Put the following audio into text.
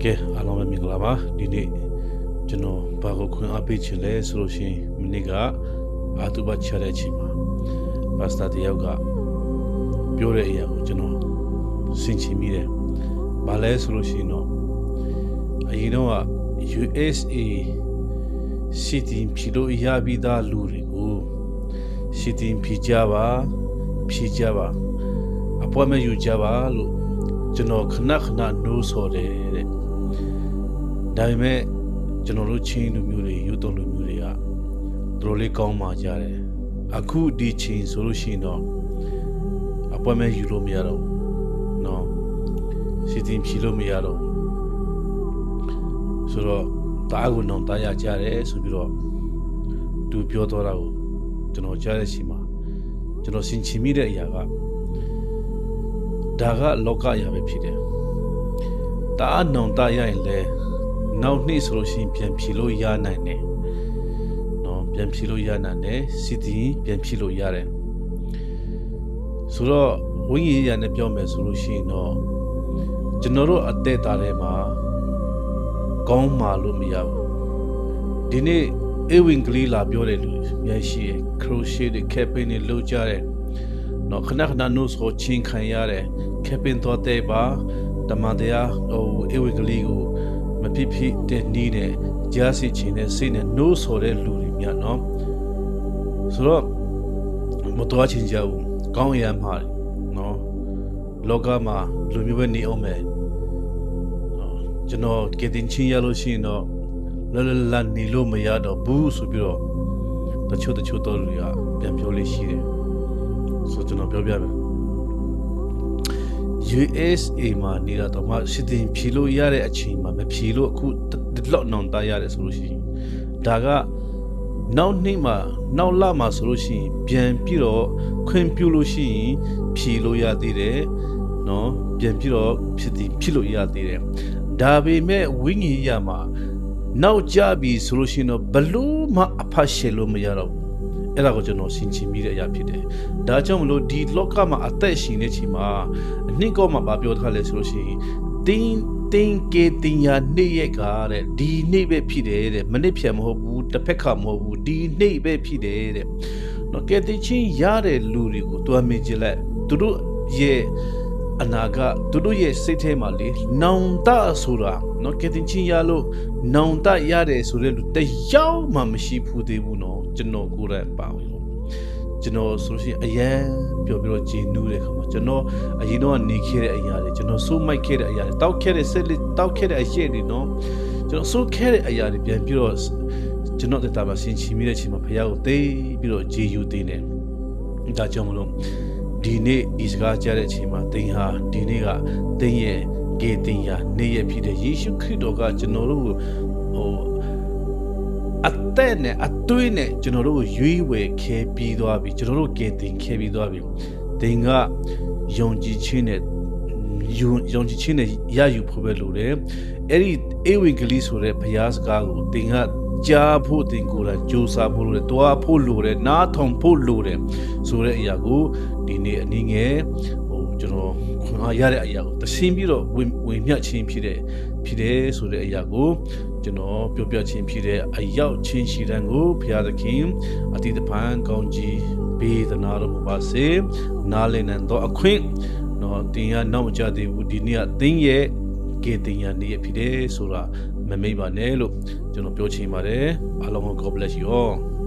ကဲအားလုံးပဲမင်္ဂလာပါဒီနေ့ကျွန်တော်ဘာကိုခွင့်အားပေးချင်လဲဆိုလို့ရှိရင်မနေ့ကအာတူဘချတဲ့အချိန်မှာပါစတာတယောက်ကပြောတဲ့အရာကိုကျွန်တော်ဆင်ခြင်မိတယ်ဘာလဲဆိုလို့ရှိရင်တော့အရင်တော့ USA စီတင်ဖြီလို့ရပြီးသားလူတွေကိုစီတင်ဖြီကြပါအပွင့်မဲ့ယူကြပါလို့ကျွန်တော်ခဏနိုးဆော်တယ်တဲ့ဒါပေမဲ့ကျွန်တော်တို့ချင်းလူမျိုးတွေယူတုံလူမျိုးတွေကသူတို့လေးကောင်းမှကြတယ်အခုဒီချင်းဆိုလို့ရှိရင်တော့အပွင့်မဲ့ယူလို့မရတော့ဘူးနော်စီတင်ဖြီလို့မရတော့ဆိုတော့တားကိုနောင်တားရကြတယ်ဆိုပြီးတော့သူပြောတော့တာကိုကျွန်တော်ကြားတဲ့အချိန်မှာကျွန်တော်ဆင်ခြင်မိတဲ့အရာကဒါကလောကအရာပဲဖြစ်တယ်။တားနောင်တရရင်လဲနောက်နှစ်ဆိုလို့ရှိရင်ပြန်ဖြီလို့ရနိုင်တယ်။နော်ပြန်ဖြီလို့ရနိုင်တယ်စီတီပြန်ဖြီလို့ရတယ်။ဆိုတော့ဝိညာဉ်ရနဲ့ပြောမယ်ဆိုလို့ရှိရင်တော့ကျွန်တော်တို့အသက်တာထဲမှာကောင်းမှလို့မရဘူး။ဒီနေ့အဝင်းကလေးလာပြောတယ်လို့များရှိရယ်ခရိုရှေတွေကက်ပင်းတွေလုပ်ကြတယ်။နော်ခဏနိုးဆိုချင်းခံရတယ်ကက်ပင်းတော့တဲ့ပါတမန်တရားဟိုအဝေကလေးကိုမဖြစ်တဲ့နီးနဲ့ကြားစီချင်းနဲ့စိတ်နဲ့နိုးဆိုတဲ့လူတွေများနော်ဆိုတော့မတော်ချင်းကြဘူးကောင်းရမ်းမှာနော်လောကမှာလူမျိုးပဲနေအောင်မယ်ကျွန်တော်ကတင်ချင်းရလို့ရှိရင်တော့လနေလို့မရတော့ဘူးဆိုပြီးတော့တချို့တော်လူတွေကပြန်ပြောလို့ရှိတယ်ဆိုကျွန်တော်ပြောပြမယ် USA မှာနေတာတော့မှစစ်တင်ဖြီလို့ရတဲ့အချိန်မှာမဖြီလို့အခုလော့နောင်တာရတယ်ဆိုလို့ရှိရင်ဒါကနောက်နှစ်မှာနောက်လမှာဆိုလို့ရှိရင်ပြန်ပြီးတော့ခွင့်ပြုလို့ရှိရင်ဖြီလို့ရသေးတယ်နော်ပြန်ပြီးတော့ဖြစ်လို့ရသေးတယ်ဒါပေမဲ့ဝိညာဉ်ရမှာနောက်ကြပြီဆိုလို့ရှိရင်တော့ဘလို့မှအဖတ်ရှယ်လို့မရတော့ဘူးအဲ့ဒါကိုကျွန်တော်ဆင်ခြင်မိတဲ့အရာဖြစ်တယ်။ဒါကြောင့်မလို့ဒီလောကမှာအသက်ရှင်နေချိန်မှာအနှစ်ကောမှာပြောထားလဲဆိုလို့ရှိရင်တင်းကေတင်ညာနေ့ရက်ကတဲ့ဒီနေ့ပဲဖြစ်တယ်တဲ့မနစ်ဖြန်မဟုတ်ဘူးတစ်ဖက်ခါမဟုတ်ဘူးဒီနေ့ပဲဖြစ်တယ်တဲ့။နော်ကဲတင်ချင်းရတဲ့လူတွေကိုတွားမြင်ကြလိုက်သူတို့ရဲ့အနာကသူတို့ရဲ့စိတ်ထဲမှာလေနောင်တဆိုတာနော်ကဲတင်ချင်းရလို့နောင်တရတယ်ဆိုတဲ့လူတယောက်မှမရှိဘူးသေးဘူးနော်ကျွန်တော်ကိုယ်တိုင်ပါဝင်လို့ကျွန်တော်ဆိုလို့ရှိရင်အရန်ပြောပြီးတော့ဂျင်းနူးတဲ့ခါမှာကျွန်တော်အရင်တော့နေခဲ့တဲ့အရာတွေကျွန်တော်စိုးမိုက်ခဲ့တဲ့အရာတွေတောက်ခဲ့တဲ့ဆက်လက်တောက်ခဲ့တဲ့အရေးတွေနော်ကျွန်တော်စိုးခဲ့တဲ့အရာတွေပြန်ပြီးတော့ကျွန်တော်တက်တာမှာဆင်ချီမိတဲ့အချိန်မှာဖခင်ကိုသိပြီးတော့ဂျေယူသိနေဒါကြောင့်မလို့ဒီနေ့ဒီစကားကြားတဲ့အချိန်မှာသင်ဟာဒီနေ့ကသင်ရဲ့ကယ်တင်ရာနေ့ရက်ဖြစ်တဲ့ယေရှုခရစ်တော်ကကျွန်တော်တို့ကိုအသက်နဲ့အသွေးနဲ့ကျွန်တော်တို့ကိုရွေးဝယ်ခဲ့ပြီးသွားပြီကျွန်တော်တို့ကယ်တင်ခဲ့ပြီးသွားပြီသင်ကယုံကြည်ခြင်းနဲ့ရယူဖို့ပဲလိုတယ်အဲ့ဒီဧဝံဂေလိဆိုတဲ့ဘုရားစကားကိုသင်ကကြားဖို့သင်ကိုယ်တိုင်ကြိုးစားဖို့လိုတယ်တွားဖို့လိုတယ်နားထောင်ဖို့လိုတယ်ဆိုတဲ့အရာကိုဒီနေ့အနည်းငယ်ကျွန်တော်ခွန်အားရတဲ့အရာကိုသင်ပြီးတော့ဝင်မြတ်ခြင်းဖြစ်တယ်ဆိုတဲ့အရာကိုကျွန်တော်ပြောပြခြင်းဖြစ်တဲ့အရောက်ချင်းရှိတဲ့ကိုဘုရားသခင်အတိတ်ပံကောင်းကြီးပေးသနာတော်မူပါစေနားလည်နိုင်သောအခွင့်တော့တင်ရနောက်မကြသေးဘူးဒီနေ့ကသင်ရဲ့ကယ်တင်ရာနေ့ဖြစ်တယ်ဆိုတာမမေ့ပါနဲ့လို့ကျွန်တော်ပြောချင်ပါတယ်အားလုံးကို God bless you all